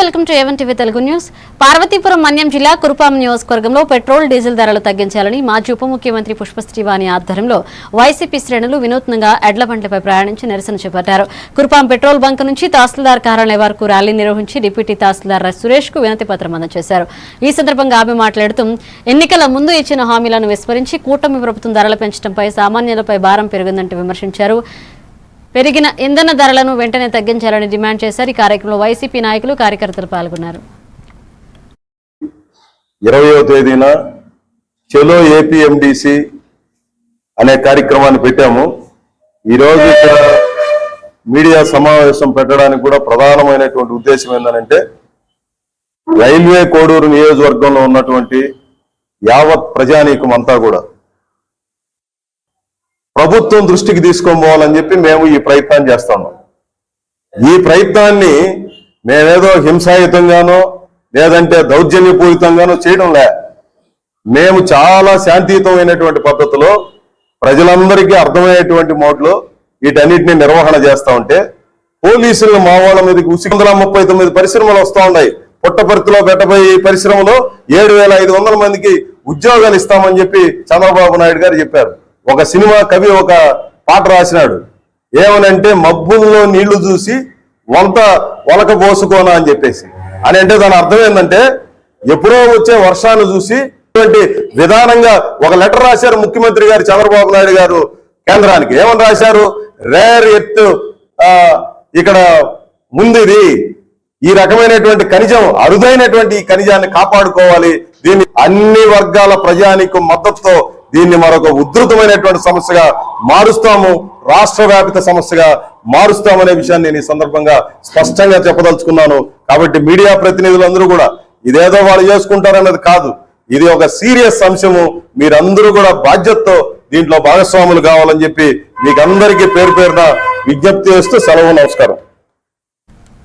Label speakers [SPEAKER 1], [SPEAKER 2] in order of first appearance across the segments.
[SPEAKER 1] Welcome to A one TV Telugu news. Parvathipuram Manyam జిల్లా కురుపాం నియోజకవర్గంలో petrol diesel ధరలు తగ్గించాలని మాజీ ఉప ముఖ్యమంత్రి పుష్పశ్రీవాణి ఆధ్వర్యంలో వైసీపీ శ్రేణులు వినూత్నంగా ఎడ్ల బండ్లపై ప్రయాణించి నిరసన చేపట్టారు. కురుపాం పెట్రోల్ బంక్ నుంచి తహసీల్దార్ కార్యాలయం వరకు ర్యాలీ నిర్వహించి డిప్యూటీ తహసీల్దార్ సురేష్ కు వినతి పత్రం అందజేశారు. ఈ సందర్భంగా ఆమె మాట్లాడుతూ ఎన్నికల ముందు ఇచ్చిన హామీలను విస్మరించి కూటమి ప్రభుత్వం ధరలు పెంచడంపై సామాన్యులపై భారం పెరిగిందంటూ విమర్శించారు. పెరిగిన ఇంధన ధరలను వెంటనే తగ్గించాలని డిమాండ్ చేశారు. ఈ కార్యక్రమంలో వైసీపీ నాయకులు కార్యకర్తలు పాల్గొన్నారు.
[SPEAKER 2] 20వ తేదీన చలో ఏపీఎండిసి అనే కార్యక్రమాన్ని పెట్టాము. ఈరోజు ఇక్కడ మీడియా సమావేశం పెట్టడానికి కూడా ప్రధానమైనటువంటి ఉద్దేశం ఏంటంటే రైల్వే కోడూరు నియోజకవర్గంలో ఉన్నటువంటి యావత్ ప్రజానీకం అంతా కూడా ప్రభుత్వం దృష్టికి తీసుకొని పోవాలని చెప్పి మేము ఈ ప్రయత్నం చేస్తున్నాం. ఈ ప్రయత్నాన్ని మేమేదో హింసాయుతంగానో లేదంటే దౌర్జన్యపూరితంగానో చేయడం లే. మేము చాలా శాంతియుతమైనటువంటి పద్ధతిలో ప్రజలందరికీ అర్థమయ్యేటువంటి మోడ్లో వీటన్నిటిని నిర్వహణ చేస్తా ఉంటే పోలీసులు మా వాళ్ళ మీదకి 139 పరిశ్రమలు వస్తూ ఉన్నాయి. పుట్టపర్తిలో పెట్టబోయే పరిశ్రమలో 7,500 మందికి ఉద్యోగాలు ఇస్తామని చెప్పి చంద్రబాబు నాయుడు గారు చెప్పారు. ఒక సినిమా కవి ఒక పాట రాసినాడు, ఏమనంటే మబ్బుల్లో నీళ్లు చూసి వంత ఒలక పోసుకోనా అని చెప్పేసి. అని అంటే దాని అర్థం ఏంటంటే ఎప్పుడో వచ్చే వర్షాన్ని చూసి విధానంగా ఒక లెటర్ రాశారు ముఖ్యమంత్రి గారు చంద్రబాబు నాయుడు గారు కేంద్రానికి. ఏమని రాశారు? రేర్ ఎర్త్ ఇక్కడ ముందుది, ఈ రకమైనటువంటి ఖనిజం అరుదైనటువంటి ఈ ఖనిజాన్ని కాపాడుకోవాలి, దీన్ని అన్ని వర్గాల ప్రజానికి మద్దతుతో దీన్ని మరొక ఉధృతమైనటువంటి సమస్యగా మారుస్తాము, రాష్ట్ర వ్యాపిత సమస్యగా మారుస్తామనే విషయాన్ని నేను ఈ సందర్భంగా స్పష్టంగా చెప్పదలుచుకున్నాను. కాబట్టి మీడియా ప్రతినిధులందరూ కూడా ఇదేదో వాళ్ళు చేసుకుంటారన్నది కాదు, ఇది ఒక సీరియస్ అంశము. మీరందరూ కూడా బాధ్యతతో దీంట్లో భాగస్వాములు కావాలని చెప్పి మీకు అందరికీ పేరు పేరున విజ్ఞప్తి చేస్తూ సెలవు. నమస్కారం.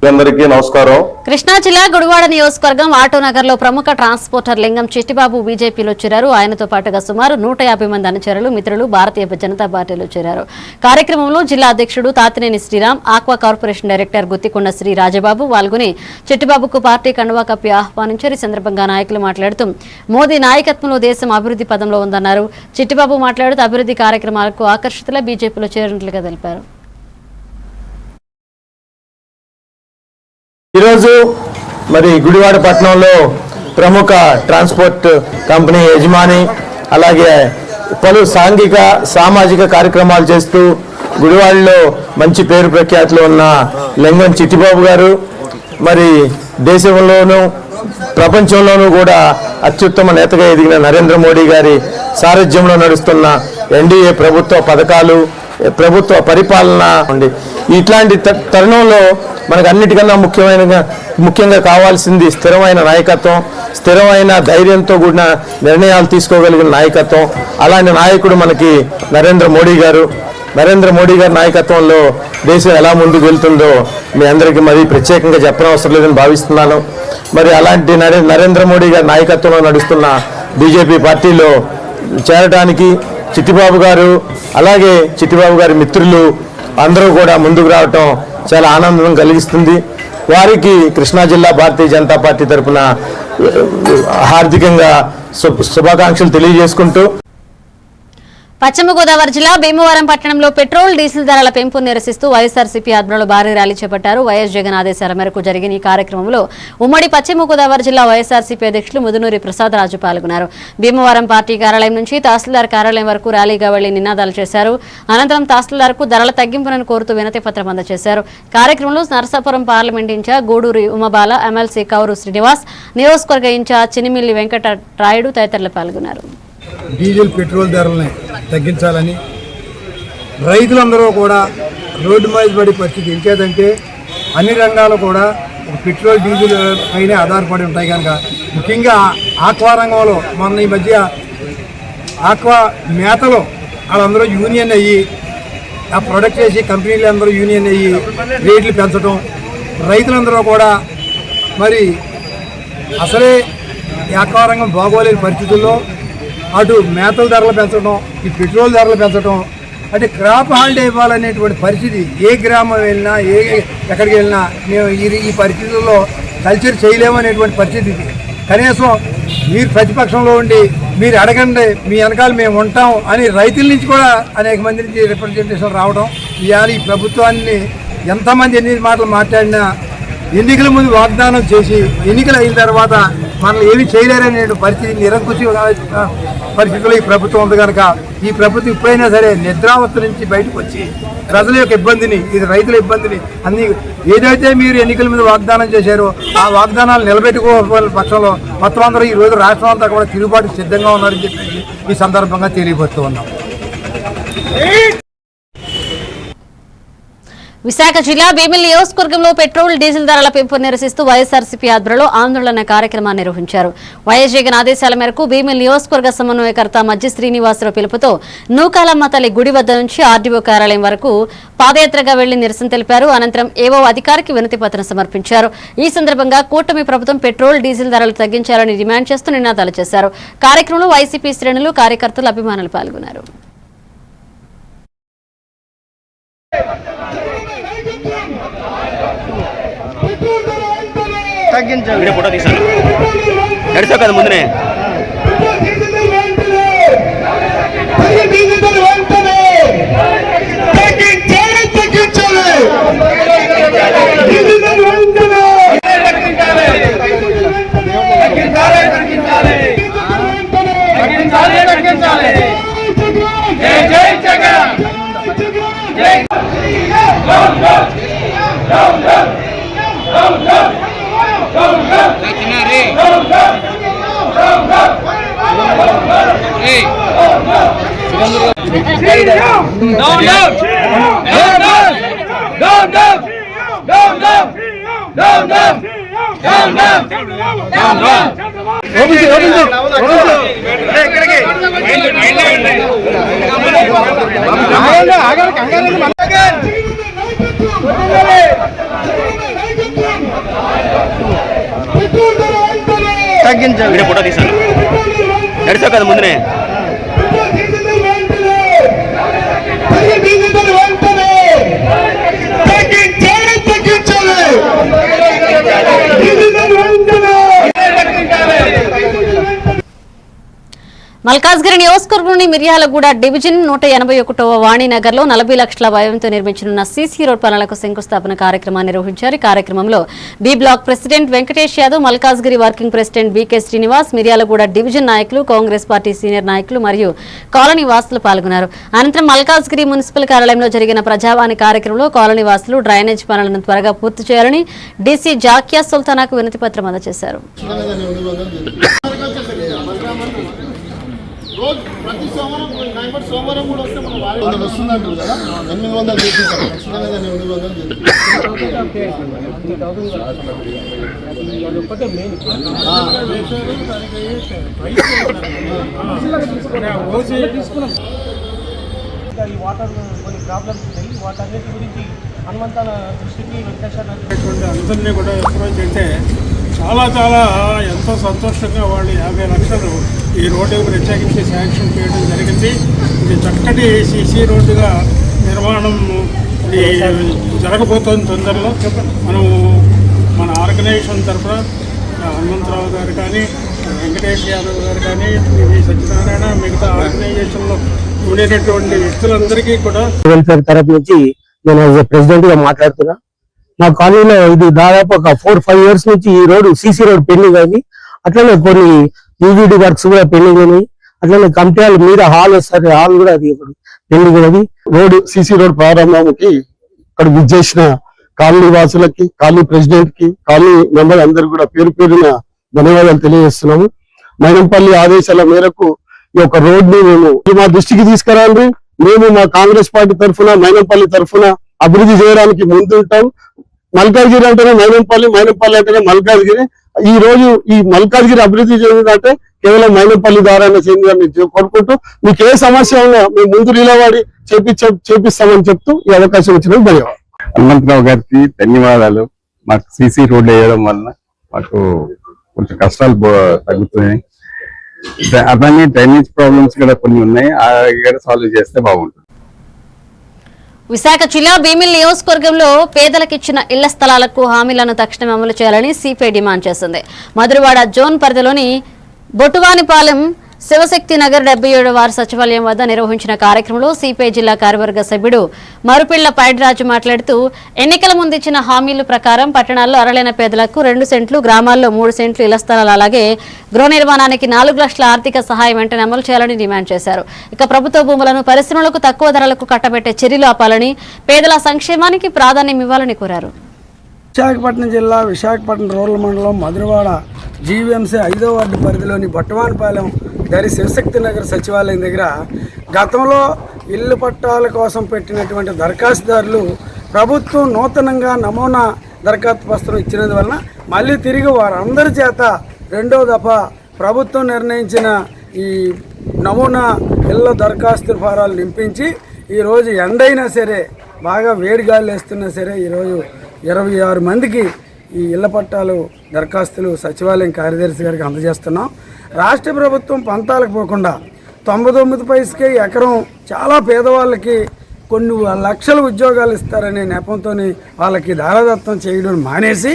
[SPEAKER 2] అందరికీ నమస్కారం.
[SPEAKER 1] కృష్ణా జిల్లా గుడివాడ నియోజకవర్గం ఆటోనగర్ లో ప్రముఖ ట్రాన్స్పోర్టర్ లింగం చిట్టిబాబు బీజేపీలో చేరారు. ఆయనతో పాటుగా సుమారు 150 మంది అనుచరులు మిత్రులు భారతీయ జనతా పార్టీలో చేరారు. కార్యక్రమంలో జిల్లా అధ్యక్షుడు Tatineni Sriram, aqua corporation director Guthikonda Sri Rajababu పాల్గొని చిట్టిబాబుకు పార్టీ కండువా కప్పి ఆహ్వానించారు. ఈ సందర్భంగా నాయకులు మాట్లాడుతూ మోదీ నాయకత్వంలో దేశం అభివృద్ధి పదంలో ఉందన్నారు. చిట్టిబాబు మాట్లాడుతూ అభివృద్ధి కార్యక్రమాలకు ఆకర్షితుల బీజేపీలో చేరినట్లుగా తెలిపారు.
[SPEAKER 3] ఈరోజు మరి గుడివాడ పట్టణంలో ప్రముఖ ట్రాన్స్పోర్ట్ కంపెనీ యజమాని, అలాగే పలు సాంఘిక సామాజిక కార్యక్రమాలు చేస్తూ గుడివాడలో మంచి పేరు ప్రఖ్యాతిలో ఉన్న లింగం చిట్టిబాబు గారు మరి దేశంలోనూ ప్రపంచంలోనూ కూడా అత్యుత్తమ నేతగా ఎదిగిన నరేంద్ర మోడీ గారి సారథ్యంలో నడుస్తున్న ఎన్డీఏ ప్రభుత్వ పథకాలు, ప్రభుత్వ పరిపాలన ఉంది. ఇట్లాంటి తరుణంలో మనకు అన్నిటికన్నా ముఖ్యంగా కావాల్సింది స్థిరమైన నాయకత్వం, స్థిరమైన ధైర్యంతో కూడిన నిర్ణయాలు తీసుకోగలిగిన నాయకత్వం. అలాంటి నాయకుడు మనకి నరేంద్ర మోడీ గారు. నరేంద్ర మోడీ గారి నాయకత్వంలో దేశం ఎలా ముందుకు వెళ్తుందో మీ అందరికీ మరి ప్రత్యేకంగా చెప్పనవసరం లేదని భావిస్తున్నాను. మరి అలాంటి నరేంద్ర మోడీ గారి నాయకత్వంలో నడుస్తున్న బీజేపీ పార్టీలో చేరడానికి చిట్టిబాబు గారు, అలాగే చిట్టిబాబు గారి మిత్రులు అందరూ కూడా ముందుకు రావటం చాలా ఆనందం కలిగిస్తుంది. వారికి కృష్ణా జిల్లా భారతీయ జనతా పార్టీ తరఫున హార్దికంగా శుభాకాంక్షలు తెలియజేసుకుంటూ
[SPEAKER 1] పశ్చిమ గోదావరి జిల్లా భీమవరం పట్టణంలో పెట్రోల్ డీజిల్ ధరల పెంపు నిరసిస్తూ వైఎస్ఆర్సీపీ ఆధ్వర్యంలో భారీ ర్యాలీ చేపట్టారు. వైఎస్ జగన్ ఆదేశాల మేరకు జరిగిన ఈ కార్యక్రమంలో ఉమ్మడి పశ్చిమ గోదావరి జిల్లా వైఎస్ఆర్సీపీ అధ్యక్షులు ముదునూరి ప్రసాదరాజు పాల్గొన్నారు. భీమవరం పార్టీ కార్యాలయం నుంచి తహసీల్దార్ కార్యాలయం వరకు ర్యాలీగా వెళ్లి నినాదాలు చేశారు. అనంతరం తహసీల్దార్కు ధరల తగ్గింపులను కోరుతూ వినతి పత్రం అందజేశారు. కార్యక్రమంలో Narasapuram parliament in charge Gooduri Umabala, MLC Kauru Srinivas, నియోజకవర్గ ఇన్ఛార్జ్ చినిమిల్లి వెంకటరాయుడు తదితరులు పాల్గొన్నారు.
[SPEAKER 4] డీజిల్ పెట్రోల్ ధరలని తగ్గించాలని రైతులందరూ కూడా రోడ్డు మీద పడే పరిస్థితి. ఇంకేదంటే అన్ని రంగాలు కూడా పెట్రోల్ డీజిల్ పైనే ఆధారపడి ఉంటాయి కనుక ముఖ్యంగా ఆక్వా రంగంలో మొన్న ఈ మధ్య ఆక్వా మేతలో వాళ్ళందరూ యూనియన్ అయ్యి ఆ ప్రొడక్ట్ చేసి కంపెనీలు అందరూ యూనియన్ అయ్యి రేట్లు పెంచడం, రైతులందరూ కూడా మరి అసలే ఆక్వా రంగం బాగోలేని పరిస్థితుల్లో అటు మేతల ధరలు పెంచడం, ఈ పెట్రోల్ ధరలు పెంచడం, అంటే క్రాప్ హాలిడే ఇవ్వాలనేటువంటి పరిస్థితి ఏ గ్రామం వెళ్ళినా ఎక్కడికి వెళ్ళినా మేము ఈ పరిస్థితుల్లో కల్చర్ చేయలేమనేటువంటి పరిస్థితి ఇది. కనీసం మీరు ప్రతిపక్షంలో ఉండి మీరు అడగండి, మీ వెనకాల మేము ఉంటాం అని రైతుల నుంచి కూడా అనేక మంది నుంచి రిప్రజెంటేషన్ రావడం, ఇవాళ ఈ ప్రభుత్వాన్ని ఎంతమంది ఎన్ని మాటలు మాట్లాడినా ఎన్నికల ముందు వాగ్దానం చేసి ఎన్నికలు అయిన తర్వాత మనల్ని ఏమీ చేయలేరనే పరిస్థితి, నిరంకుశ పరిస్థితుల్లో ఈ ప్రభుత్వం ఉంది కనుక ఈ ప్రభుత్వం ఇప్పుడైనా సరే నిద్రావస్థ నుంచి బయటకు వచ్చి ప్రజల యొక్క ఇబ్బందిని, ఇది రైతుల ఇబ్బందిని అన్ని ఏదైతే మీరు ఎన్నికల మీద వాగ్దానం చేశారో ఆ వాగ్దానాలు నిలబెట్టుకోవాల పక్షంలో మొత్తం అందరూ ఈ రోజు రాష్ట్రం అంతా కూడా తిరుగుబాటు సిద్ధంగా ఉన్నారని చెప్పి ఈ సందర్భంగా తెలియబడుతూ ఉన్నాం.
[SPEAKER 1] విశాఖ జిల్లా భీమిలి నియోజకవర్గంలో పెట్రోల్ డీజిల్ ధరల పెంపు నిరసిస్తూ వైఎస్ఆర్సీపీ ఆధ్వర్యంలో ఆందోళన కార్యక్రమాన్ని నిర్వహించారు. వైఎస్ జగన్ ఆదేశాల మేరకు భీమిలి నియోజకవర్గ సమన్వయకర్త మధ్య శ్రీనివాసరావు పిలుపుతో నూకాలమ్మ తల్లి గుడి వద్ద నుంచి ఆర్డీఓ కార్యాలయం వరకు పాదయాత్రగా వెళ్లి నిరసన తెలిపారు. అనంతరం ఏవో అధికారికి వినతి పత్రం సమర్పించారు. ఈ సందర్భంగా కూటమి ప్రభుత్వం పెట్రోల్ డీజిల్ ధరలు తగ్గించాలని డిమాండ్ చేస్తూ నినాదాలు చేశారు. కార్యక్రమంలో వైసీపీ శ్రేణులు, కార్యకర్తలు, అభిమానులు పాల్గొన్నారు.
[SPEAKER 5] తగ్గించాలి ఫోటో తీసాను నడిచావు కదా ముందునే తగ్గించాలి ఫోటో తీసాను నడిచావు కదా ముందునే
[SPEAKER 1] మల్కాజ్గిరి నియోజకవర్గంలోని మిర్యాలగూడ డివిజన్ 181వ వాణినగర్లో 40 లక్షల వ్యయంతో నిర్మించనున్న సీసీ రోడ్ పనులకు శంకుస్థాపన కార్యక్రమాన్ని నిర్వహించారు. ఈ కార్యక్రమంలో B block president Venkatesh Yadav, Malkajgiri working president BK Srinivas, Miryalaguda division నాయకులు, కాంగ్రెస్ పార్టీ సీనియర్ నాయకులు మరియు కాలనీ వాసులు పాల్గొన్నారు. అనంతరం మల్కాజ్గిరి మున్సిపల్ కార్యాలయంలో జరిగిన ప్రజావాణి కార్యక్రమంలో కాలనీ వాసులు డ్రైనేజ్ పనులను త్వరగా పూర్తి చేయాలని డీసీ జాకియా సుల్తానాకు వినతి పత్రం అందజేశారు.
[SPEAKER 6] రోజు ప్రతి సోమవారం కూడా వస్తే మనం వస్తుందంటారు కదా 800 చేసేసారు ఖచ్చితంగా 800
[SPEAKER 7] ఈ వాటర్ కొన్ని ప్రాబ్లమ్స్ ఉన్నాయి. వాటన్నిటి గురించి హనుమంతన దృష్టికి వెంకటేశ్వర అందరినీ కూడా అప్రోచ్ అయితే చాలా ఎంతో సంతోషంగా వాళ్ళు 50 లక్షలు ఈ రోడ్డు ప్రత్యేకించి శాంక్షన్ చేయడం జరిగింది. ఇది చక్కటి సీసీ రోడ్డుగా నిర్మాణం జరగబోతోంది తొందరలో. మనం మన ఆర్గనైజేషన్ తరఫున హనుమంతరావు గారు కానీ, వెంకటేష్ యాదవ్ గారు కానీ, సత్యనారాయణ, మిగతా ఆర్గనైజేషన్లో ఉండేటటువంటి వ్యక్తులందరికీ కూడా
[SPEAKER 3] వెల్ఫేర్ తరఫు నుంచి నేను యాజ్ ప్రెసిడెంట్ గా మాట్లాడుతున్నా. మా కాలనీలో ఇది దాదాపు ఒక 4-5 years నుంచి ఈ రోడ్డు సీసీ రోడ్ పెండింగ్ అయింది. అట్లనే కొన్ని యూజీడీ వర్క్స్ కూడా పెండింగ్ అయినాయి. అట్లనే కమిటీ హాల్ మీద హాల్ వస్తారు, హాల్ కూడా అది పెండింగ్ ఉన్నది.
[SPEAKER 2] రోడ్ సీసీ రోడ్ ప్రారంభంకి ఇక్కడ విచ్చేసిన కాలనీ వాసులకి, కాలనీ ప్రెసిడెంట్ కి, కాలనీ మెంబర్ అందరు కూడా పేరు పేరున ధన్యవాదాలు తెలియజేస్తున్నాము. మైనంపల్లి ఆదేశాల మేరకు ఈ యొక్క రోడ్ ని మేము మా దృష్టికి తీసుకురాండి. మేము మా కాంగ్రెస్ పార్టీ తరఫున, మైనంపల్లి తరఫున అభివృద్ధి చేయడానికి ముందుంటాం. మల్కాజ్గిరి అంటేనే మైనంపల్లి, మైనంపల్లి అంటేనే మల్కాజ్గిరి. ఈ రోజు ఈ మల్కాజ్గిరి అభివృద్ధి చెందిందంటే కేవలం మైనంపల్లి ద్వారానే చెందిందని కోరుకుంటూ, మీకు ఏ సమస్య ఉన్నా మేము ముందు నిలబడి చేపిస్తామని చెప్తూ ఈ అవకాశం ఇచ్చినందుకు ధన్యవాదాలు.
[SPEAKER 8] హనుమంతరావు గారికి ధన్యవాదాలు. మాకు సీసీ రోడ్డు వేయడం వల్ల మాకు కొంచెం కష్టాలు తగ్గుతున్నాయి. అలానే డ్రైనేజ్ ప్రాబ్లమ్స్ కూడా కొన్ని ఉన్నాయి, అవి కూడా సాల్వ్ చేస్తే బాగుంటుంది.
[SPEAKER 1] విశాఖ జిల్లా భీమిలి నియోజకవర్గంలో పేదలకిచ్చిన ఇళ్ల స్థలాలకు హామీలను తక్షణం అమలు చేయాలని సిపిఐ డిమాండ్ చేసింది. మధురవాడ జోన్ పరిధిలోని బొట్టువానిపాలెం శివశక్తి నగర్ 77వ వార్డు సచివాలయం వద్ద నిర్వహించిన కార్యక్రమంలో సిపిఐ జిల్లా కార్యవర్గ సభ్యుడు మరుపిళ్ల పైడిరాజు మాట్లాడుతూ ఎన్నికల ముందు ఇచ్చిన హామీల ప్రకారం పట్టణాల్లో అర్హులైన పేదలకు 2 సెంట్లు, గ్రామాల్లో 3 సెంట్లు ఇళ్ల స్థలాలు, అలాగే గృహ నిర్మాణానికి 4 లక్షల ఆర్థిక సహాయం వెంటనే అమలు చేయాలని డిమాండ్ చేశారు. ఇక ప్రభుత్వ భూములను పరిశ్రమలకు తక్కువ ధరలకు కట్టబెట్టే చర్యలు ఆపాలని, పేదల సంక్షేమానికి ప్రాధాన్యం ఇవ్వాలని కోరారు.
[SPEAKER 4] విశాఖపట్నం జిల్లా విశాఖపట్నం రూరల్ మండలం మధురవాడ జీవీఎంసీ 5వ వార్డు పరిధిలోని బొట్టవానిపాలెం దరి శివశక్తి నగర్ సచివాలయం దగ్గర గతంలో ఇల్లు పట్టాల కోసం పెట్టినటువంటి దరఖాస్తుదారులు ప్రభుత్వం నూతనంగా నమూనా దరఖాస్తు పత్రం ఇచ్చినందువలన మళ్ళీ తిరిగి వారందరి చేత 2వ దఫా ప్రభుత్వం నిర్ణయించిన ఈ నమూనా ఇళ్ళ దరఖాస్తు ఫారాలు నింపించి ఈరోజు ఎండైనా సరే బాగా వేడిగాలు వేస్తున్నా సరే ఈరోజు 26 మందికి ఈ ఇళ్ల పట్టాలు దరఖాస్తులు సచివాలయం కార్యదర్శి గారికి అందజేస్తున్నాం. రాష్ట్ర ప్రభుత్వం పంతాలకు పోకుండా 99 పైసకే ఎకరం చాలా పేదవాళ్ళకి కొన్ని లక్షల ఉద్యోగాలు ఇస్తారనే నెపంతో వాళ్ళకి దారదత్తం చేయడం మానేసి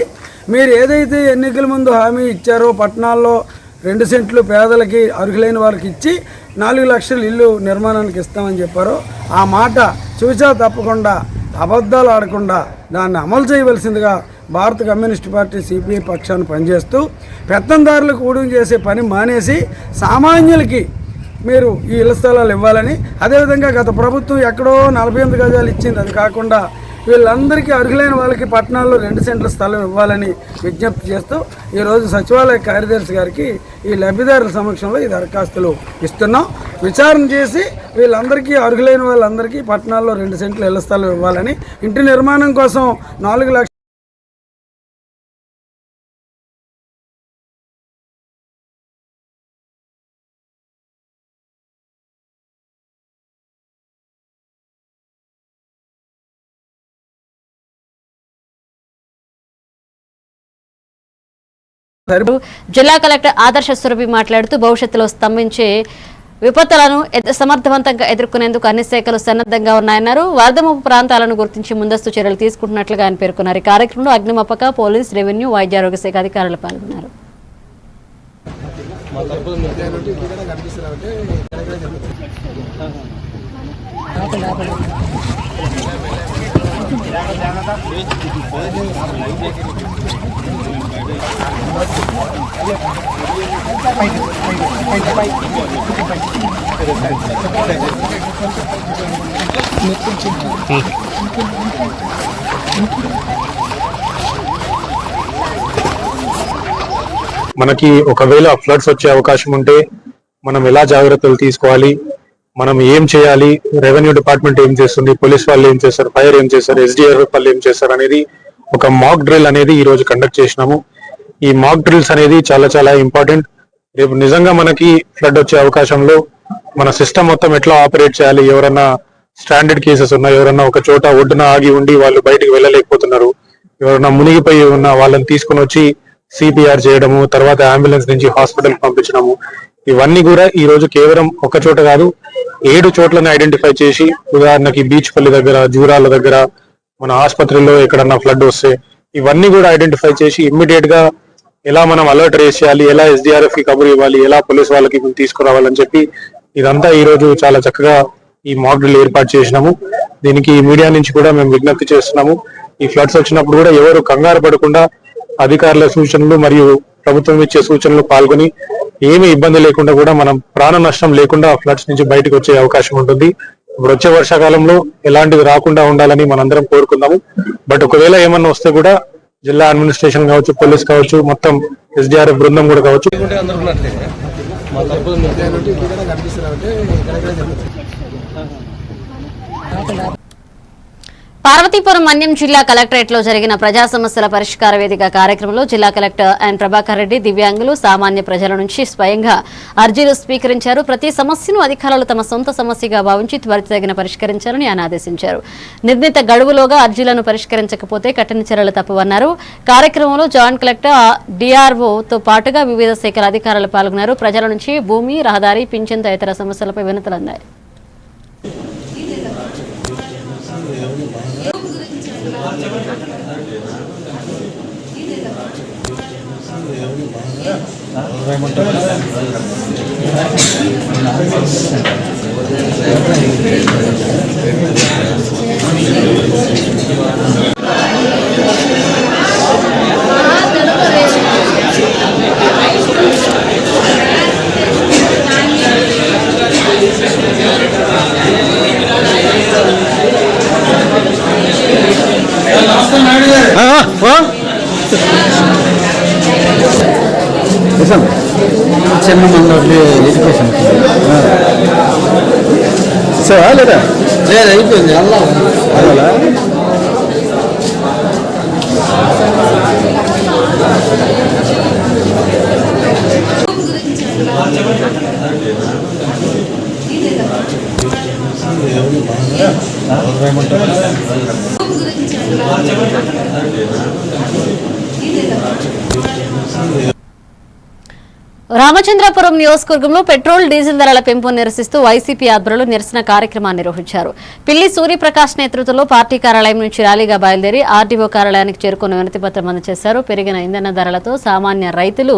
[SPEAKER 4] మీరు ఏదైతే ఎన్నికల ముందు హామీ ఇచ్చారో పట్టణాల్లో 2 సెంట్లు పేదలకి అర్హులైన వారికి ఇచ్చి 4 లక్షలు ఇల్లు నిర్మాణానికి ఇస్తామని చెప్పారో ఆ మాట చూసా తప్పకుండా అబద్ధాలు ఆడకుండా దాన్ని అమలు చేయవలసిందిగా భారత కమ్యూనిస్ట్ పార్టీ సిపిఐ పక్షాన్ని పనిచేస్తూ పెత్తందారులకు ఊడియం చేసే పని మానేసి సామాన్యులకి మీరు ఈ ఇళ్ల స్థలాలు ఇవ్వాలని, అదేవిధంగా గత ప్రభుత్వం ఎక్కడో 48 గజాలు ఇచ్చింది, అది కాకుండా వీళ్ళందరికీ అర్హులైన వాళ్ళకి పట్టణాల్లో 2 సెంట్ల స్థలం ఇవ్వాలని విజ్ఞప్తి చేస్తూ ఈరోజు సచివాలయ కార్యదర్శి గారికి ఈ లబ్ధిదారుల సమక్షంలో ఈ దరఖాస్తులు ఇస్తున్నాం. విచారణ చేసి వీళ్ళందరికీ అర్హులైన వాళ్ళందరికీ పట్టణాల్లో 2 సెంట్ల ఇళ్ల స్థలం ఇవ్వాలని, ఇంటి నిర్మాణం కోసం 4 లక్షల
[SPEAKER 1] జిల్లా కలెక్టర్ ఆదర్శ సురభి మాట్లాడుతూ భవిష్యత్తులో స్తంభించే విపత్తులను సమర్థవంతంగా ఎదుర్కొనేందుకు అన్ని శాఖలు సన్నద్ధంగా ఉన్నాయన్నారు. వరద ముప్పు ప్రాంతాలను గుర్తించి ముందస్తు చర్యలు తీసుకుంటున్నట్లుగా ఆయన పేర్కొన్నారు. ఈ కార్యక్రమంలో అగ్నిమాపక, పోలీస్, రెవెన్యూ, వైద్య ఆరోగ్య శాఖ అధికారులు పాల్గొన్నారు.
[SPEAKER 9] మనకి ఒకవేళ ఫ్లడ్స్ వచ్చే అవకాశం ఉంటే మనం ఎలా జాగ్రత్తలు తీసుకోవాలి, మనం ఏం చేయాలి, రెవెన్యూ డిపార్ట్మెంట్ ఏం చేస్తుంది, పోలీస్ వాళ్ళు ఏం చేస్తారు, ఫైర్ ఏం చేస్తారు, ఎస్డిఆర్ఎఫ్ వాళ్ళు ఏం చేస్తారు అనేది ఒక మాక్ డ్రిల్ అనేది ఈ రోజు కండక్ట్ చేసినాము. ఈ మాక్ డ్రిల్స్ అనేది చాలా చాలా ఇంపార్టెంట్. రేపు నిజంగా మనకి ఫ్లడ్ వచ్చే అవకాశంలో మన సిస్టమ్ మొత్తం ఎట్లా ఆపరేట్ చేయాలి, ఎవరన్నా స్టాండర్డ్ కేసెస్ ఉన్నా, ఎవరన్నా ఒక చోట ఒడ్డున ఆగి ఉండి వాళ్ళు బయటకు వెళ్ళలేకపోతున్నారు, ఎవరన్నా మునిగిపోయి ఉన్న వాళ్ళని తీసుకుని వచ్చి సిపిఆర్ చేయడము, తర్వాత అంబులెన్స్ నుంచి హాస్పిటల్ పంపించడము, ఇవన్నీ కూడా ఈ రోజు కేవలం ఒక చోట కాదు 7 చోట్లని ఐడెంటిఫై చేసి, ఉదాహరణకి బీచ్ పల్లి దగ్గర, జూరాల దగ్గర, మన ఆసుపత్రిలో ఎక్కడన్నా ఫ్లడ్ వస్తే ఇవన్నీ కూడా ఐడెంటిఫై చేసి ఇమ్మీడియట్ గా ఎలా మనం అలర్ట్ రేస్ చేయాలి, ఎలా ఎస్డిఆర్ఎఫ్ కి కబురు ఇవ్వాలి, ఎలా పోలీస్ వాళ్ళకి తీసుకురావాలని చెప్పి ఇదంతా ఈ రోజు చాలా చక్కగా ఈ మాక్ డ్రిల్ ఏర్పాటు చేసినాము. దీనికి మీడియా నుంచి కూడా మేము విజ్ఞప్తి చేస్తున్నాము. ఈ ఫ్లడ్స్ వచ్చినప్పుడు కూడా ఎవరు కంగారు పడకుండా అధికారుల సూచనలు మరియు ప్రభుత్వం ఇచ్చే సూచనలు పాల్గొని ఏమీ ఇబ్బంది లేకుండా కూడా మనం ప్రాణ నష్టం లేకుండా ఫ్లడ్స్ నుంచి బయటకు వచ్చే అవకాశం ఉంటుంది. ఇప్పుడు వచ్చే వర్షాకాలంలో ఎలాంటిది రాకుండా ఉండాలని మనందరం కోరుకుందాము. బట్ ఒకవేళ ఏమన్నా వస్తే కూడా జిల్లా అడ్మినిస్ట్రేషన్ కావచ్చు, పోలీస్ కావచ్చు, మొత్తం ఎస్డిఆర్ఎఫ్ బృందం కూడా కావచ్చు.
[SPEAKER 1] పార్వతీపురం మన్యం జిల్లా కలెక్టరేట్ లో జరిగిన ప్రజా సమస్యల పరిష్కార వేదిక కార్యక్రమంలో జిల్లా కలెక్టర్ ఎన్ ప్రభాకర్ రెడ్డి దివ్యాంగులు, సామాన్య ప్రజల నుంచి స్వయంగా అర్జీలు స్వీకరించారు. ప్రతి సమస్యను అధికారులు తమ సొంత సమస్యగా భావించి త్వరితగిన పరిష్కరించాలని ఆయన ఆదేశించారు. నిర్ణీత గడువులోగా అర్జీలను పరిష్కరించకపోతే కఠిన చర్యలు తప్పవన్నారు. కార్యక్రమంలో జాయింట్ కలెక్టర్ డిఆర్ఓతో పాటుగా వివిధ శాఖల అధికారులు పాల్గొన్నారు. ప్రజల నుంచి భూమి, రహదారి, పింఛన్ తదితర సమస్యలపై వినతులు అందాయి.
[SPEAKER 3] లేదా
[SPEAKER 4] అయిపోయింది అలా
[SPEAKER 1] రామచంద్రపురం నియోజకవర్గంలో పెట్రోల్ డీజిల్ ధరల పెంపు నిరసిస్తూ వైసీపీ ఆధ్వర్యంలో నిరసన కార్యక్రమాన్ని నిర్వహించారు. పిల్లి సూర్యప్రకాష్ నేతృత్వంలో పార్టీ కార్యాలయం నుంచి ర్యాలీగా బయలుదేరి ఆర్డీఓ కార్యాలయానికి చేరుకుని వినతిపత్రం అందజేశారు. పెరిగిన ఇంధన ధరలతో సామాన్య రైతులు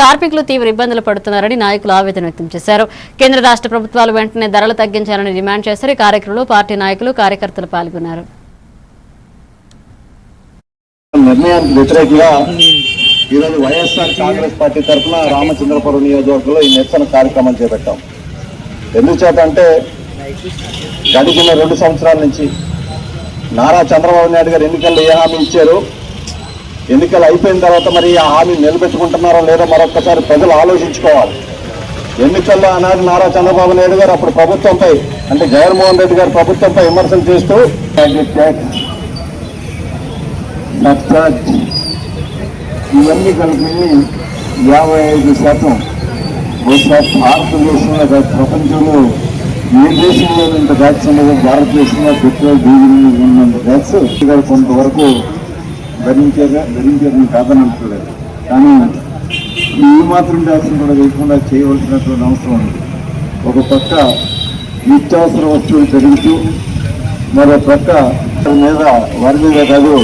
[SPEAKER 1] కార్మికులు తీవ్ర ఇబ్బందులు పడుతున్నారని నాయకులు ఆవేదన వ్యక్తం చేశారు. కేంద్ర రాష్ట్ర ప్రభుత్వాలు వెంటనే ధరలు తగ్గించాలని డిమాండ్ చేశారు. ఈ కార్యక్రమంలో పార్టీ నాయకులు కార్యకర్తలు పాల్గొన్నారు.
[SPEAKER 10] నిర్ణయానికి వ్యతిరేకంగా ఈరోజు వైఎస్ఆర్ కాంగ్రెస్ పార్టీ తరఫున రామచంద్రపురం నియోజకవర్గంలో ఈ నిరసన కార్యక్రమం చేపట్టాం. ఎందుచేత అంటే గడిచిన 2 సంవత్సరాల నుంచి నారా చంద్రబాబు నాయుడు గారు ఎన్నికల్లో ఏ హామీ ఇచ్చారు, ఎన్నికలు అయిపోయిన తర్వాత మరి ఆ హామీ నిలబెట్టుకుంటున్నారో లేదో మరొక్కసారి ప్రజలు ఆలోచించుకోవాలి. ఎన్నికల్లో ఆనాడు నారా చంద్రబాబు నాయుడు గారు అప్పుడు ప్రభుత్వంపై అంటే జగన్మోహన్ రెడ్డి గారి ప్రభుత్వంపై విమర్శలు చేస్తూ ఇవన్నీ కలిపి 55% బహుశా భారతదేశంలో ప్రపంచంలో ఏ దేశంలో ఇంత ట్యాక్స్ ఉండదు. భారతదేశంలో పెట్రోల్ డీజిల్ ఉన్నంత ట్యాక్స్ కొంతవరకు భరించారని కాదనంటలేదు. కానీ ఈ మాత్రం ట్యాక్స్ కూడా వేయకుండా చేయవలసినటువంటి అవసరం ఉంది. ఒక పక్క నిత్యావసర వస్తువులు పెరుగుతూ మరో పక్క మీద వారి మీద కాదు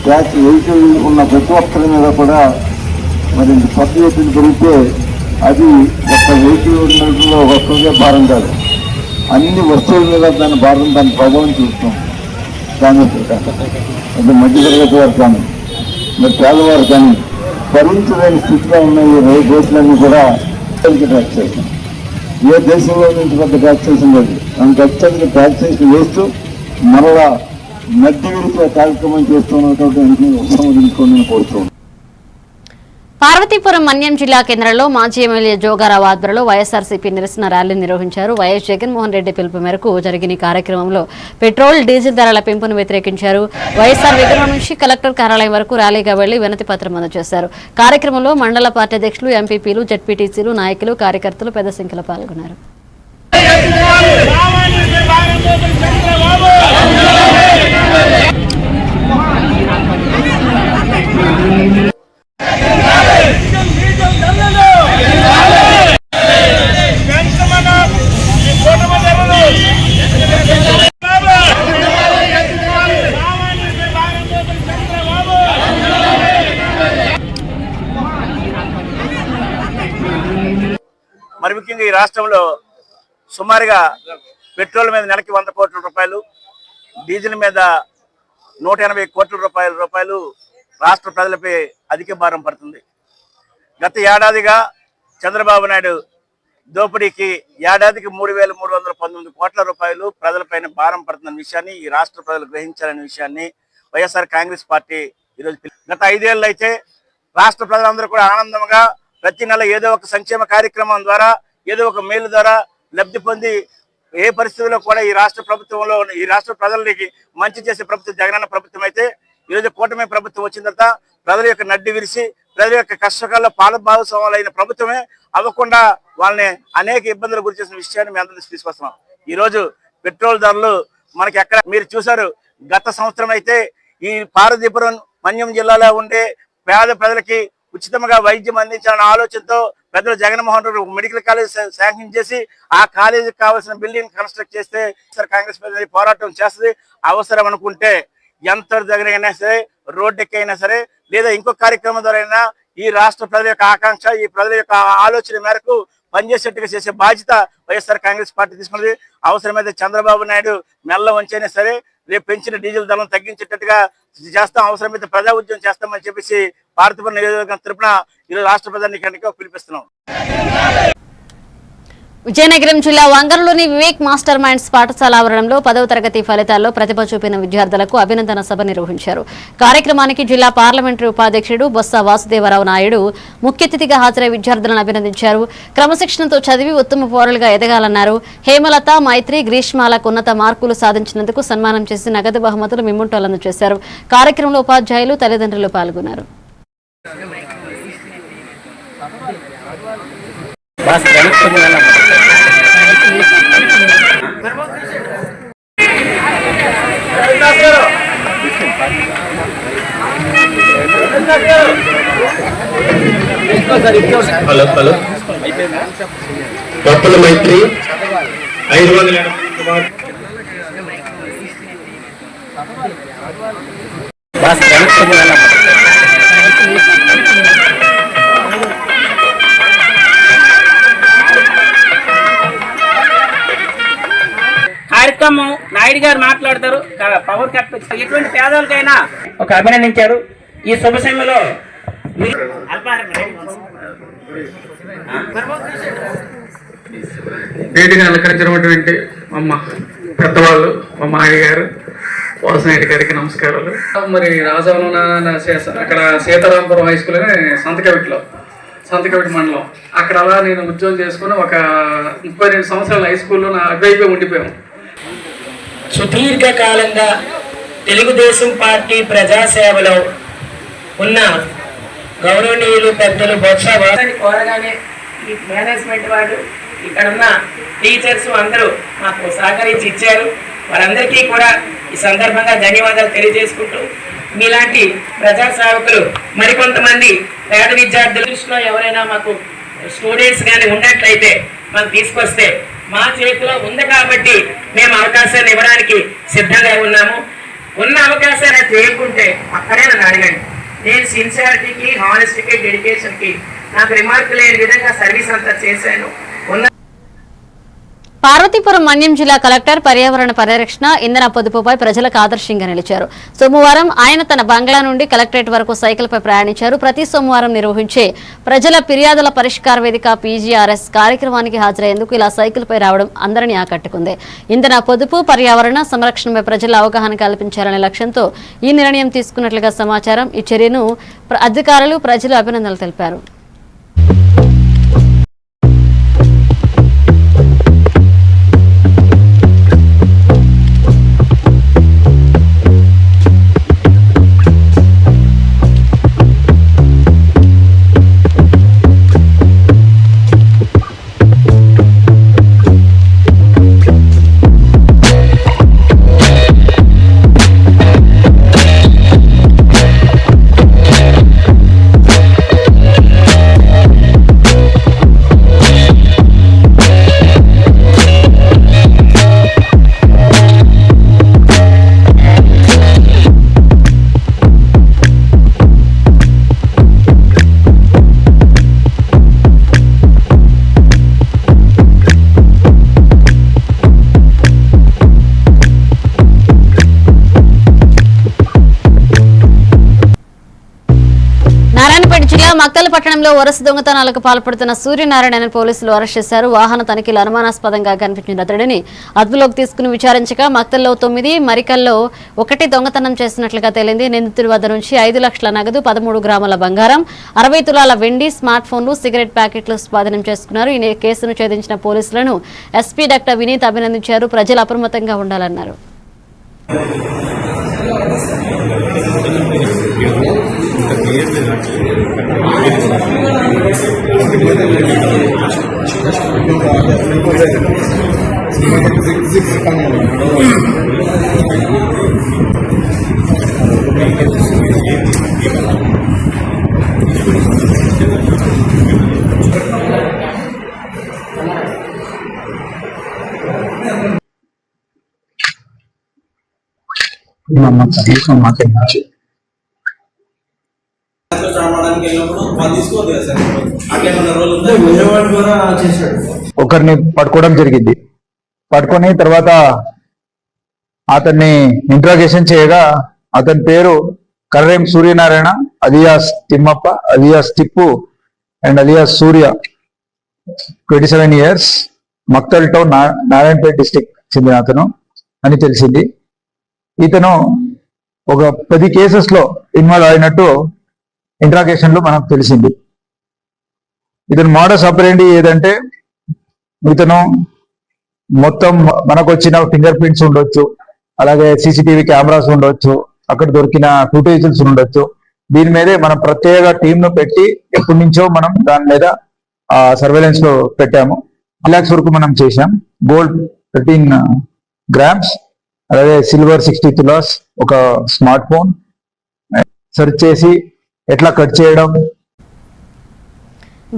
[SPEAKER 10] ట్యాక్స్ వెహికల్ ఉన్న ప్రతి ఒక్కరి మీద కూడా మరి పబ్లిసిటీ పెరిగితే అది ఒక్క వెహికల్ ఉన్నట్లో ఒక్కరికే భారం కాదు, అన్ని వస్తువుల మీద దాని భారం దాని ప్రభావం చూస్తాం. కాంగ్రెస్ అంటే మధ్యతరగతి వారు కానీ మరి పేదవారు కానీ భరించలేని స్థితిలో ఉన్న ఈ రేట్లన్నీ కూడా ట్యాక్స్ చేస్తాం. ఏ దేశంలో నుంచి పెద్ద ట్యాక్సేషన్ లేదు. అంత అత్యధిక ట్యాక్సేషన్ వేస్తూ మరలా నడ్డి విరిచే కార్యక్రమం చేస్తున్నటువంటి ఉపసంహరించుకోండి కోరుతున్నాను.
[SPEAKER 1] పార్వతీపురం మన్యం జిల్లా కేంద్రంలో మాజీ ఎమ్మెల్యే జోగారావు ఆధ్వర్యంలో వైఎస్ఆర్సీపీ నిరసన ర్యాలీ నిర్వహించారు. వైఎస్ జగన్మోహన్ రెడ్డి పిలుపు మేరకు జరిగిన ఈ కార్యక్రమంలో పెట్రోల్ డీజిల్ ధరల పెంపును వ్యతిరేకించారు. వైఎస్ఆర్ విగ్రహం నుంచి కలెక్టర్ కార్యాలయం వరకు ర్యాలీగా వెళ్లి వినతి పత్రం అందజేశారు. కార్యక్రమంలో మండల పార్టీ అధ్యక్షులు, ఎంపీపీలు, జడ్పీటీసీలు, నాయకులు, కార్యకర్తలు పెద్ద సంఖ్యలో పాల్గొన్నారు.
[SPEAKER 5] మరి ముఖ్యంగా ఈ రాష్ట్రంలో సుమారుగా పెట్రోల్ మీద నెలకి 100 కోట్ల రూపాయలు, డీజిల్ మీద 180 కోట్ల రూపాయలు రాష్ట్ర ప్రజలపై అధిక భారం పడుతుంది. గత ఏడాదిగా చంద్రబాబు నాయుడు దోపిడీకి ఏడాదికి 3,319 కోట్ల రూపాయలు ప్రజలపైన భారం పడుతున్న విషయాన్ని ఈ రాష్ట్ర ప్రజలు గ్రహించాలనే విషయాన్ని వైఎస్ఆర్ కాంగ్రెస్ పార్టీ ఈరోజు గత 5 ఏళ్ళు అయితే రాష్ట్ర ప్రజలందరూ కూడా ఆనందంగా ప్రతి నెల ఏదో ఒక సంక్షేమ కార్యక్రమం ద్వారా ఏదో ఒక మేలు ద్వారా లబ్ధి పొంది ఏ పరిస్థితుల్లో కూడా ఈ రాష్ట్ర ప్రభుత్వంలో ఈ రాష్ట్ర ప్రజలకి మంచి చేసే ప్రభుత్వం జగనన్న ప్రభుత్వం అయితే ఈరోజు కూటమి ప్రభుత్వం వచ్చిన తర్వాత ప్రజల యొక్క నడ్డి విరిసి ప్రజల యొక్క కష్టకాల్లో పాలభాగస్వాములు అయిన ప్రభుత్వమే అవ్వకుండా వాళ్ళని అనేక ఇబ్బందులు గురి చేసిన విషయాన్ని మేము అందరూ తీసుకొస్తున్నాం. ఈరోజు పెట్రోల్ ధరలు మనకి ఎక్కడ మీరు చూసారు. గత సంవత్సరం అయితే ఈ పార్వతీపురం మన్యం జిల్లాలో ఉండే పేద ప్రజలకి ఉచితంగా వైద్యం అందించాలన్న ఆలోచనతో పెద్దలు Jaganmohan Reddy medical college sanction చేసి ఆ కాలేజీకి కావాల్సిన బిల్డింగ్ కన్స్ట్రక్ట్ చేస్తే కాంగ్రెస్ పార్టీ పోరాటం చేస్తుంది. అవసరం అనుకుంటే ఎంత దగ్గర అయినా సరే, రోడ్డు ఎక్కైనా సరే, లేదా ఇంకో కార్యక్రమం ద్వారా అయినా ఈ రాష్ట్ర ప్రజల యొక్క ఆకాంక్ష, ఈ ప్రజల యొక్క ఆలోచన మేరకు పనిచేసేట్టుగా చేసే బాధ్యత వైఎస్ఆర్ కాంగ్రెస్ పార్టీ తీసుకున్నది. అవసరమైతే చంద్రబాబు నాయుడు మెల్ల వంచైనా సరే రేపు పెంచిన డీజిల్ ధరలను తగ్గించేటట్టుగా చేస్తాం, అవసరమైతే ప్రజా ఉద్యమం చేస్తామని చెప్పేసి పార్వతీపురం నియోజకవర్గం తరపున ఈరోజు రాష్ట్ర ప్రజానీకానికి పిలిపిస్తున్నాం.
[SPEAKER 1] విజయనగరం జిల్లా వంగరలోని వివేక్ మాస్టర్ మైండ్స్ పాఠశాల ఆవరణంలో 10వ తరగతి ఫలితాల్లో ప్రతిభ చూపిన విద్యార్థులకు అభినందన సభ నిర్వహించారు. కార్యక్రమానికి జిల్లా పార్లమెంటరీ ఉపాధ్యక్షుడు బొత్స వాసుదేవరావు నాయుడు ముఖ్య అతిథిగా హాజరై విద్యార్థులను అభినందించారు. క్రమశిక్షణతో చదివి ఉత్తమ పౌరులుగా ఎదగాలన్నారు. హేమలత, మైత్రి, గ్రీష్మాలకు ఉన్నత మార్కులు సాధించినందుకు సన్మానం చేసి నగదు బహుమతులు మిమ్ముంటోలను చేశారు. కార్యక్రమంలో ఉపాధ్యాయులు, తల్లిదండ్రులు పాల్గొన్నారు.
[SPEAKER 9] హలో కొత్తల మైత్రి 500
[SPEAKER 11] కార్యక్రమం నాయుడు గారు మాట్లాడతారు. పవర్ కట్ ఎటువంటి పేదలకైనా ఒక అభినందించారు. ఈ శుభ సమయంలో
[SPEAKER 12] వేదిక అలంకరించినటువంటి అమ్మ పెద్దవాళ్ళు, మా మాయ గారు, వాసనాయుడు గారికి నమస్కారాలు. మరి రాజవరం అక్కడ సీతారాంపురం హై స్కూల్ అని సంతకవిటి మండలం, అక్కడ అలా నేను ఉద్యోగం చేసుకుని ఒక 32 సంవత్సరాల హై స్కూల్లో నా అడ్వైపే ఉండిపోయాము.
[SPEAKER 11] సుదీర్ఘకాలంగా తెలుగుదేశం పార్టీ ప్రజాసేవలో ఉన్న గౌరవనీయులు పెద్దలు బొత్స కోరగానే ఈ మేనేజ్మెంట్ వాళ్ళు, ఇక్కడ ఉన్న టీచర్స్ అందరూ మాకు సహకరించి ఇచ్చారు. వారందరికీ కూడా ఈ సందర్భంగా ధన్యవాదాలు తెలియజేసుకుంటూ, మీలాంటి ప్రజా సేవకులు మరికొంతమంది పేద విద్యార్థుల దృష్టిలో ఎవరైనా మాకు స్టూడెంట్స్ కానీ ఉన్నట్లయితే మనం తీసుకొస్తే మా చేతిలో ఉంది కాబట్టి మేము అవకాశాన్ని ఇవ్వడానికి సిద్ధంగా ఉన్నాము. ఉన్న అవకాశాన్ని చేయకుంటే అక్కడే నన్ను అడగండి. నేను సిన్సియారిటీకి, హానెస్టీకి, డెడికేషన్కి నాకు రిమార్క్ లేని విధంగా సర్వీస్ అంతా చేశాను.
[SPEAKER 1] పార్వతీపురం మన్యం జిల్లా కలెక్టర్ పర్యావరణ పరిరక్షణ, ఇంధన పొదుపుపై ప్రజలకు ఆదర్శంగా నిలిచారు. సోమవారం ఆయన తన బంగ్లా నుండి కలెక్టరేట్ వరకు సైకిల్పై ప్రయాణించారు. ప్రతి సోమవారం నిర్వహించే ప్రజల ఫిర్యాదుల పరిష్కార వేదిక PGRS కార్యక్రమానికి హాజరయ్యేందుకు ఇలా సైకిల్పై రావడం అందరినీ ఆకట్టుకుంది. ఇంధన పొదుపు, పర్యావరణ సంరక్షణపై ప్రజల అవగాహన కల్పించాలనే లక్ష్యంతో ఈ నిర్ణయం తీసుకున్నట్లుగా సమాచారం. ఈ చర్యను అధికారులు, ప్రజలు అభినందనలు తెలిపారు. మక్తల్ పట్టణంలో వరుస దొంగతనాలకు పాల్పడుతున్న సూర్యనారాయణ పోలీసులు అరెస్ట్ చేశారు. వాహన తనిఖీలు అనుమానాస్పదంగా కనిపించిన అతడిని అదుపులోకి తీసుకుని విచారించగా మక్తల్లో 9, మరికల్లో 1 దొంగతనం చేసినట్లుగా తేలింది. నిందితుడి వద్ద నుంచి 5 లక్షల నగదు, 13 గ్రాముల బంగారం, 60 తులాల వెండి, స్మార్ట్ ఫోన్లు, సిగరెట్ ప్యాకెట్లు స్వాధీనం చేసుకున్నారు. ఈ కేసును ఛేదించిన పోలీసులను ఎస్పీ డాక్టర్ వినీత్ అభినందించారు. ప్రజలు అప్రమత్తంగా ఉండాలన్నారు.
[SPEAKER 9] మాకే మంచి
[SPEAKER 3] ఒకరిని పట్టుకోవడం జరిగింది. పట్టుకొని తర్వాత అతన్ని ఇంట్రాగేషన్ చేయగా అతని పేరు Karrem Suryanarayana alias Timmappa alias Tippu and alias Surya, 27 years, Maktal town, Narayanpet district చెందిన అతను అని తెలిసింది. ఇతను ఒక 10 కేసెస్ లో ఇన్వాల్వ్ అయినట్టు ఇంట్రాగేషన్ లో మనకు తెలిసింది. ఇతను మోడస్ ఆపరేండి ఏదంటే, ఇతను మొత్తం మనకు వచ్చిన ఫింగర్ ప్రింట్స్ ఉండొచ్చు, అలాగే సీసీటీవీ కెమెరాస్ ఉండొచ్చు, అక్కడ దొరికిన ఫుటేజెస్ ఉండొచ్చు. దీని మీదే మనం ప్రత్యేక టీమ్ ను పెట్టి ఎప్పటి నుంచో మనం దాని మీద సర్వేలెన్స్ లో పెట్టాము. 2 lakhs వరకు మనం చేశాం. గోల్డ్ 13 grams, అలాగే సిల్వర్ 60 తులాస్, ఒక స్మార్ట్ ఫోన్ సెర్చ్ చేసి ఎట్లా కట్ చేయడం.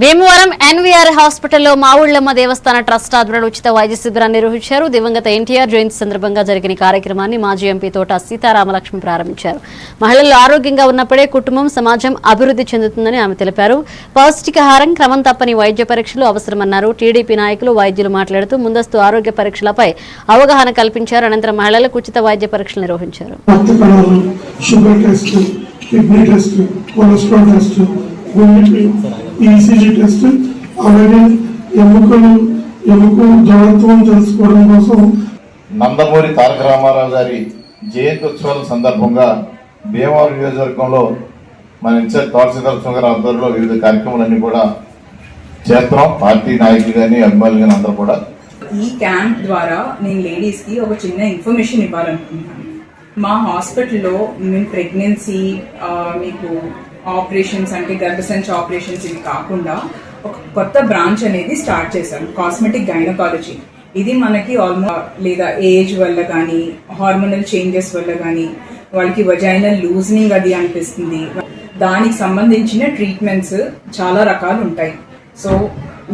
[SPEAKER 1] భీమవరం ఎన్వీఆర్ హాస్పిటల్లో మావుళ్లమ్మ దేవస్థాన ట్రస్ట్ ఆధ్వర్యంలో ఉచిత వైద్య శిబిరాన్ని నిర్వహించారు. దివంగత ఎన్టీఆర్ జయంతి సందర్భంగా జరిగిన కార్యక్రమాన్ని మాజీ ఎంపీ తోట సీతారామలక్ష్మి ప్రారంభించారు. మహిళలు ఆరోగ్యంగా ఉన్నప్పుడే కుటుంబం, సమాజం అభివృద్ధి చెందుతుందని ఆమె తెలిపారు. పౌష్టికాహారం, క్రమం తప్పని వైద్య పరీక్షలు అవసరమన్నారు. టీడీపీ నాయకులు, వైద్యులు మాట్లాడుతూ ముందస్తు ఆరోగ్య పరీక్షలపై అవగాహన కల్పించారు. అనంతరం మహిళలకు ఉచిత వైద్య పరీక్షలు నిర్వహించారు.
[SPEAKER 6] ఈసీజీ టెస్ట్, అలాగే ఎముక జడత్వం తెలుసుకోవడం కోసం
[SPEAKER 10] నందమూరి తారక రామారావు గారి జయంతి ఉత్సవాల సందర్భంగా భీమవరం నియోజకవర్గంలో మన ఇన్ఛార్జ్ తోటసీతారామ గారి ఆధ్వర్యంలో వివిధ కార్యక్రమాలన్నీ కూడా చేస్తున్నాం. పార్టీ నాయకులు కానీ అభిమానులు కానీ అందరూ కూడా
[SPEAKER 13] ఈ క్యాంప్ ద్వారా నేను లేడీస్ కి ఒక చిన్న ఇన్ఫర్మేషన్ ఇవ్వాలనుకుంటున్నాను. మా హాస్పిటల్లో మేము ప్రెగ్నెన్సీ, మీకు ఆపరేషన్స్ అంటే గర్భసంచి ఆపరేషన్స్ ఇవి కాకుండా ఒక కొత్త బ్రాంచ్ అనేది స్టార్ట్ చేశాం, కాస్మెటిక్ గైనకాలజీ. ఇది మనకి ఆల్మోస్ట్ లేదా ఏజ్ వల్ల కానీ, హార్మోనల్ చేంజెస్ వల్ల కానీ, వాళ్ళకి వజైనల్ లూజనింగ్ అది అనిపిస్తుంది, దానికి సంబంధించిన ట్రీట్మెంట్స్ చాలా రకాలు ఉంటాయి. సో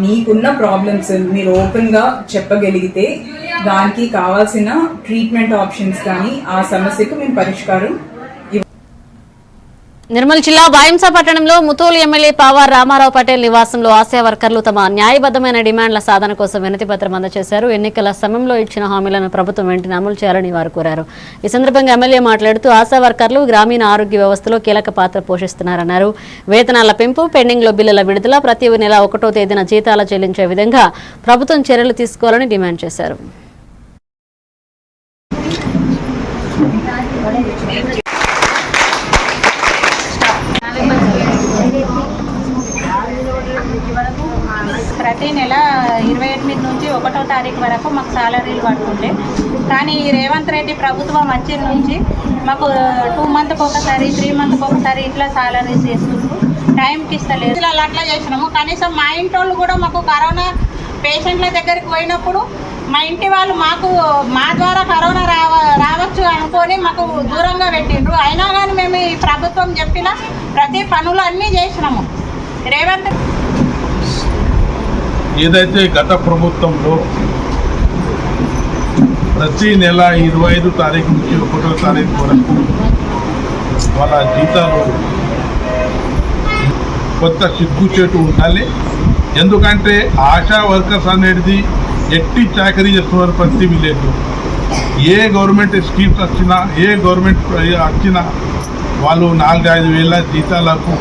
[SPEAKER 13] మీకున్న ప్రాబ్లమ్స్ మీరు ఓపెన్ గా చెప్పగలిగితే దానికి కావాల్సిన ట్రీట్మెంట్ ఆప్షన్స్ కానీ ఆ సమస్యకు మేము పరిష్కారం.
[SPEAKER 1] నిర్మల్ జిల్లా బాయింసా పట్టణంలో ముతోలు ఎమ్మెల్యే పావార్ రామారావు పటేల్ నివాసంలో ఆశా వర్కర్లు తమ న్యాయబద్దమైన డిమాండ్ల సాధన కోసం వినతి పత్రం అందజేశారు. ఎన్నికల సమయంలో ఇచ్చిన హామీలను ప్రభుత్వం వెంటనే అమలు చేయాలని వారు కోరారు. ఈ సందర్భంగా ఎమ్మెల్యే మాట్లాడుతూ ఆశా వర్కర్లు గ్రామీణ ఆరోగ్య వ్యవస్థలో కీలక పాత్ర పోషిస్తున్నారన్నారు. వేతనాల పెంపు, పెండింగ్ లో బిల్లుల విడుదల, ప్రతి నెల 1వ తేదీన జీతాలు చెల్లించే విధంగా ప్రభుత్వం చర్యలు తీసుకోవాలని డిమాండ్ చేశారు.
[SPEAKER 14] ప్రతి నెల 28 నుంచి 1వ తారీఖు వరకు మాకు సాలరీలు పడుతుండే, కానీ ఈ రేవంత్ రెడ్డి ప్రభుత్వం వచ్చిన నుంచి మాకు 2 months ఒకసారి, 3 months ఒకసారి ఇట్లా సాలరీస్ చేస్తుండ్రు, టైంకి ఇస్తలేదు. ఇలా అట్లా చేసినాము. కనీసం మా ఇంటి వాళ్ళు కూడా మాకు కరోనా పేషెంట్ల దగ్గరికి పోయినప్పుడు మా ఇంటి వాళ్ళు మా ద్వారా కరోనా రావచ్చు అనుకొని మాకు దూరంగా పెట్టిండ్రు. అయినా కానీ మేము ఈ ప్రభుత్వం చెప్పిన ప్రతి పనులు అన్నీ చేసినాము. రేవంత్
[SPEAKER 7] ఏదైతే గత ప్రభుత్వంలో ప్రతి నెల 25 తారీఖు నుంచి 1వ తారీఖు వరకు వాళ్ళ జీతాలు కొత్త సిగ్గుచేటు ఉండాలి. ఎందుకంటే ఆశా వర్కర్స్ అనేది ఎట్టి చాకరీ చేస్తున్నారు ప్రతి విలేజ్లో. ఏ గవర్నమెంట్ స్కీమ్స్ వచ్చినా, ఏ గవర్నమెంట్ వచ్చినా వాళ్ళు 4-5 వేల జీతాలకు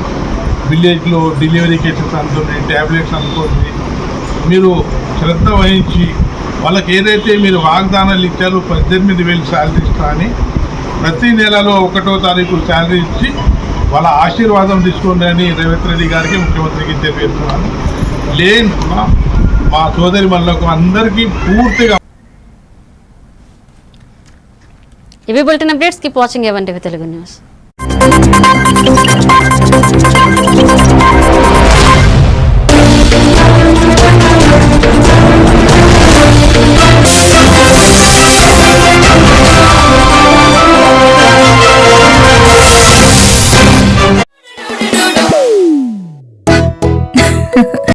[SPEAKER 7] విలేజ్లో డెలివరీ కేసెస్ అందుతుంది, ట్యాబ్లెట్స్ అందుతుంది. మీరు శ్రద్ధ వహించి వాళ్ళకి ఏదైతే మీరు వాగ్దానాలు ఇచ్చారో 18,000 శాలరీ ఇస్తా అని ప్రతి నెలలో 1వ తారీఖు శాలరీ ఇచ్చి వాళ్ళ ఆశీర్వాదం తీసుకోండి అని రేవంత్ రెడ్డి గారికి, ముఖ్యమంత్రికి తెలియజేస్తున్నాను. లేని మా సోదరి మళ్ళకు అందరికీ పూర్తిగా.
[SPEAKER 1] ఇవి bulletin updates. Keep watching A1 TV Telugu news.